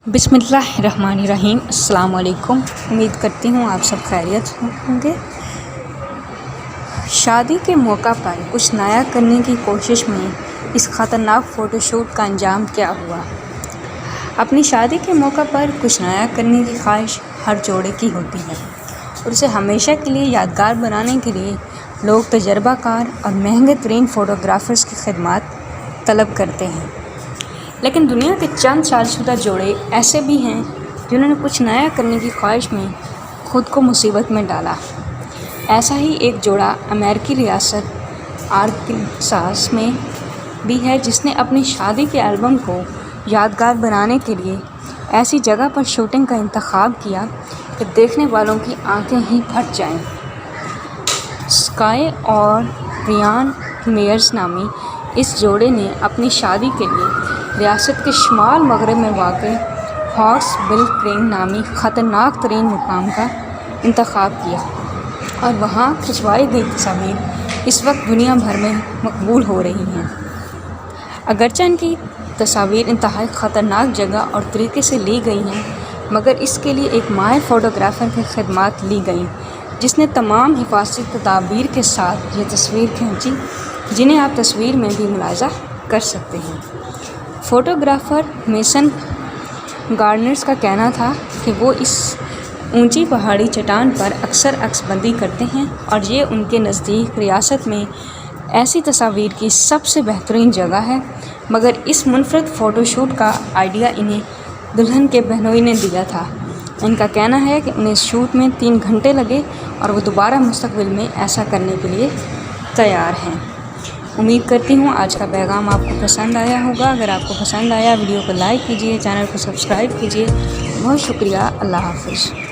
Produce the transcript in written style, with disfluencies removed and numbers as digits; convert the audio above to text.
बिस्मिल्लाहिर्रहमानिर्रहीम। अस्सलाम वालेकुम। उम्मीद करती हूँ आप सब खैरियत से होंगे। शादी के मौका पर कुछ नया करने की कोशिश में इस ख़तरनाक फ़ोटोशूट का अंजाम क्या हुआ। अपनी शादी के मौका पर कुछ नया करने की ख्वाहिश हर जोड़े की होती है और उसे हमेशा के लिए यादगार बनाने के लिए लोग तजर्बाकार और महंगे तरीन फ़ोटोग्राफ़र्स की खिदमत तलब करते हैं। लेकिन दुनिया के चंद शादीशुदा जोड़े ऐसे भी हैं जिन्होंने कुछ नया करने की ख्वाहिश में ख़ुद को मुसीबत में डाला। ऐसा ही एक जोड़ा अमेरिकी रियासत आर्कनसास में भी है, जिसने अपनी शादी के एल्बम को यादगार बनाने के लिए ऐसी जगह पर शूटिंग का इंतखाब किया कि देखने वालों की आंखें ही फट जाएं। स्काई और ब्रियान मेयर्स नामी इस जोड़े ने अपनी शादी के लिए रियासत के शुमाल मगरब में वाक़ हॉर्स बिल क्रीक नामी ख़तरनाक तरीन मुकाम का इंतखाब किया और वहाँ खिंचवाई गई तस्वीर इस वक्त दुनिया भर में मकबूल हो रही हैं। अगरचे इनकी तस्वीर इंतहाई ख़तरनाक जगह और तरीके से ली गई हैं, मगर इसके लिए एक माहिर फ़ोटोग्राफ़र की खिदमत ली गई जिसने तमाम हिफाजती तदाबीर के साथ ये तस्वीर खींची, जिन्हें आप तस्वीर में भी मुलाहिज़ा कर सकते हैं। फ़ोटोग्राफ़र मेसन गार्डनर्स का कहना था कि वो इस ऊंची पहाड़ी चट्टान पर अक्सर अक्सबंदी करते हैं और ये उनके नज़दीक रियासत में ऐसी तस्वीर की सबसे बेहतरीन जगह है, मगर इस मुनफरद फ़ोटोशूट का आइडिया इन्हें दुल्हन के बहनोई ने दिया था। इनका कहना है कि उन्हें शूट में 3 घंटे लगे और वो दोबारा मुस्तकबिल में ऐसा करने के लिए तैयार हैं। उम्मीद करती हूँ आज का पैगाम आपको पसंद आया होगा। अगर आपको पसंद आया वीडियो को लाइक कीजिए, चैनल को सब्सक्राइब कीजिए। बहुत शुक्रिया। अल्लाह हाफ़िज़।